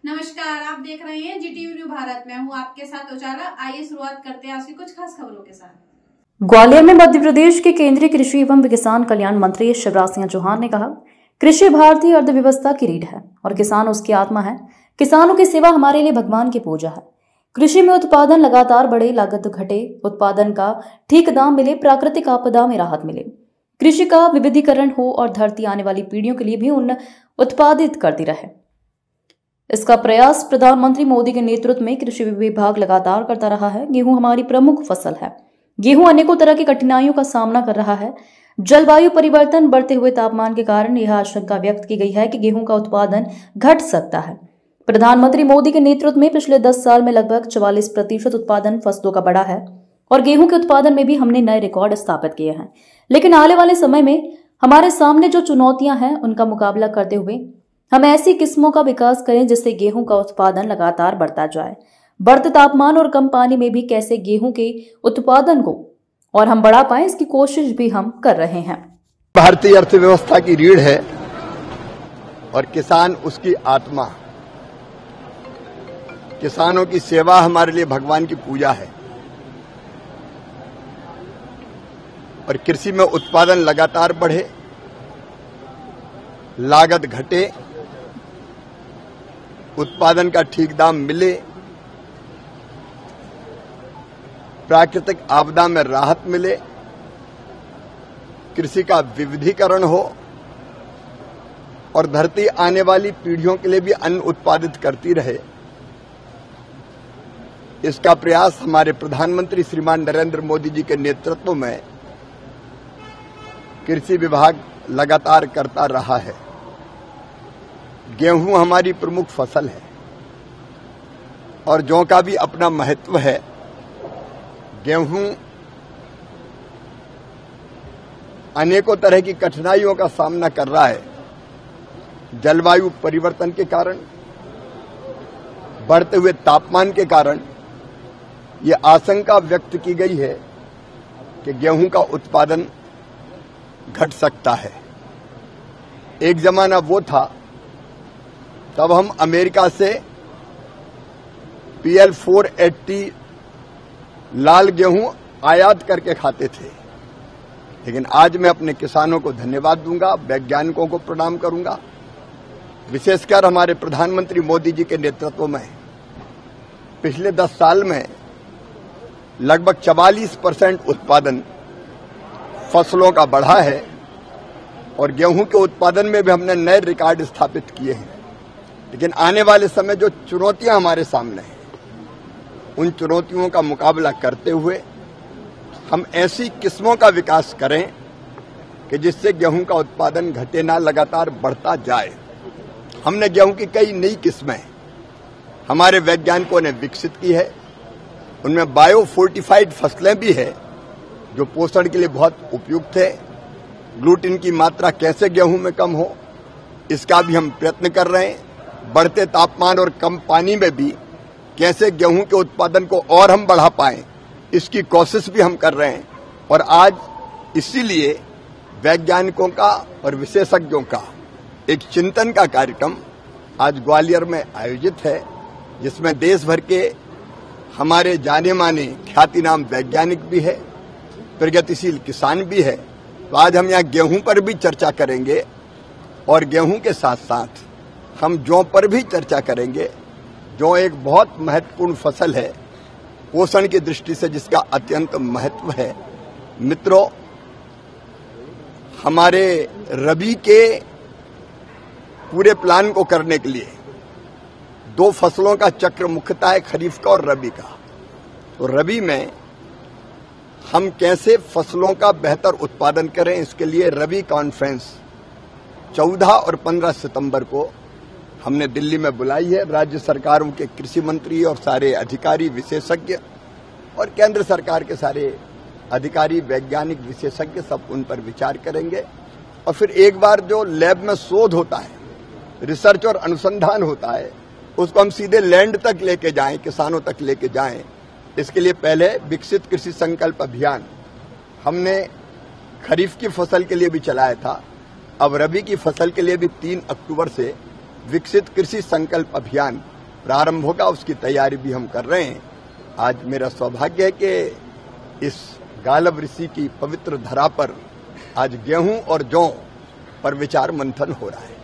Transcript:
नमस्कार, आप देख रहे हैं जीटीवी न्यूज भारत। मैं हूं आपके साथ उजाला। आइए शुरुआत करते हैं आज की कुछ खास खबरों के साथ। ग्वालियर में मध्य प्रदेश के केंद्रीय कृषि एवं किसान कल्याण मंत्री शिवराज सिंह चौहान ने कहा, कृषि भारतीय अर्थव्यवस्था की रीढ़ है और किसान उसकी आत्मा है। किसानों की सेवा हमारे लिए भगवान की पूजा है। कृषि में उत्पादन लगातार बढ़े, लागत घटे, उत्पादन का ठीक दाम मिले, प्राकृतिक आपदा में राहत मिले, कृषि का विविधीकरण हो और धरती आने वाली पीढ़ियों के लिए भी उत्पादित करती रहे। इसका प्रयास प्रधानमंत्री मोदी के नेतृत्व में कृषि विभाग लगातार करता रहा है। गेहूं हमारी प्रमुख फसल है। गेहूं अनेकों तरह की कठिनाइयों का सामना कर रहा है। जलवायु परिवर्तन, बढ़ते हुए तापमान के कारण यह आशंका व्यक्त की गई है कि गेहूं का उत्पादन घट सकता है। प्रधानमंत्री मोदी के नेतृत्व में पिछले 10 साल में लगभग 44% उत्पादन फसलों का बढ़ा है और गेहूं के उत्पादन में भी हमने नए रिकॉर्ड स्थापित किए हैं। लेकिन आने वाले समय में हमारे सामने जो चुनौतियां हैं, उनका मुकाबला करते हुए हम ऐसी किस्मों का विकास करें जिससे गेहूं का उत्पादन लगातार बढ़ता जाए। बढ़ते तापमान और कम पानी में भी कैसे गेहूं के उत्पादन को और हम बढ़ा पाएं, इसकी कोशिश भी हम कर रहे हैं। भारतीय अर्थव्यवस्था की रीढ़ है और किसान उसकी आत्मा। किसानों की सेवा हमारे लिए भगवान की पूजा है और कृषि में उत्पादन लगातार बढ़े, लागत घटे, उत्पादन का ठीक दाम मिले, प्राकृतिक आपदा में राहत मिले, कृषि का विविधीकरण हो और धरती आने वाली पीढ़ियों के लिए भी अन्न उत्पादित करती रहे। इसका प्रयास हमारे प्रधानमंत्री श्रीमान नरेंद्र मोदी जी के नेतृत्व में कृषि विभाग लगातार करता रहा है। गेहूं हमारी प्रमुख फसल है और जौ का भी अपना महत्व है। गेहूं अनेकों तरह की कठिनाइयों का सामना कर रहा है। जलवायु परिवर्तन के कारण, बढ़ते हुए तापमान के कारण ये आशंका व्यक्त की गई है कि गेहूं का उत्पादन घट सकता है। एक जमाना वो था तब हम अमेरिका से PL 480 लाल गेहूं आयात करके खाते थे। लेकिन आज मैं अपने किसानों को धन्यवाद दूंगा, वैज्ञानिकों को प्रणाम करूंगा, विशेषकर हमारे प्रधानमंत्री मोदी जी के नेतृत्व में पिछले 10 साल में लगभग 44% उत्पादन फसलों का बढ़ा है और गेहूं के उत्पादन में भी हमने नए रिकॉर्ड स्थापित किए हैं। लेकिन आने वाले समय जो चुनौतियां हमारे सामने हैं, उन चुनौतियों का मुकाबला करते हुए हम ऐसी किस्मों का विकास करें कि जिससे गेहूं का उत्पादन घटे ना, लगातार बढ़ता जाए। हमने गेहूं की कई नई किस्में हमारे वैज्ञानिकों ने विकसित की है। उनमें बायो फोर्टिफाइड फसलें भी है जो पोषण के लिए बहुत उपयुक्त है। ग्लूटीन की मात्रा कैसे गेहूं में कम हो, इसका भी हम प्रयत्न कर रहे हैं। बढ़ते तापमान और कम पानी में भी कैसे गेहूं के उत्पादन को और हम बढ़ा पाएं, इसकी कोशिश भी हम कर रहे हैं। और आज इसीलिए वैज्ञानिकों का और विशेषज्ञों का एक चिंतन का कार्यक्रम आज ग्वालियर में आयोजित है, जिसमें देश भर के हमारे जाने माने ख्यातिनाम वैज्ञानिक भी है, प्रगतिशील किसान भी है। तो आज हम यहाँ गेहूं पर भी चर्चा करेंगे और गेहूं के साथ साथ हम जौ पर भी चर्चा करेंगे। जौ एक बहुत महत्वपूर्ण फसल है पोषण की दृष्टि से, जिसका अत्यंत महत्व है। मित्रों, हमारे रबी के पूरे प्लान को करने के लिए 2 फसलों का चक्र मुख्यतः है, खरीफ का और रबी का। तो रबी में हम कैसे फसलों का बेहतर उत्पादन करें, इसके लिए रबी कॉन्फ्रेंस 14 और 15 सितंबर को हमने दिल्ली में बुलाई है। राज्य सरकारों के कृषि मंत्री और सारे अधिकारी, विशेषज्ञ और केंद्र सरकार के सारे अधिकारी, वैज्ञानिक, विशेषज्ञ सब उन पर विचार करेंगे। और फिर एक बार जो लैब में शोध होता है, रिसर्च और अनुसंधान होता है, उसको हम सीधे लैंड तक लेके जाएं, किसानों तक लेके जाएं। इसके लिए पहले विकसित कृषि संकल्प अभियान हमने खरीफ की फसल के लिए भी चलाया था। अब रबी की फसल के लिए भी 3 अक्टूबर से विकसित कृषि संकल्प अभियान प्रारंभ होगा, उसकी तैयारी भी हम कर रहे हैं। आज मेरा सौभाग्य है कि इस गालब ऋषि की पवित्र धरा पर आज गेहूं और जौ पर विचार मंथन हो रहा है।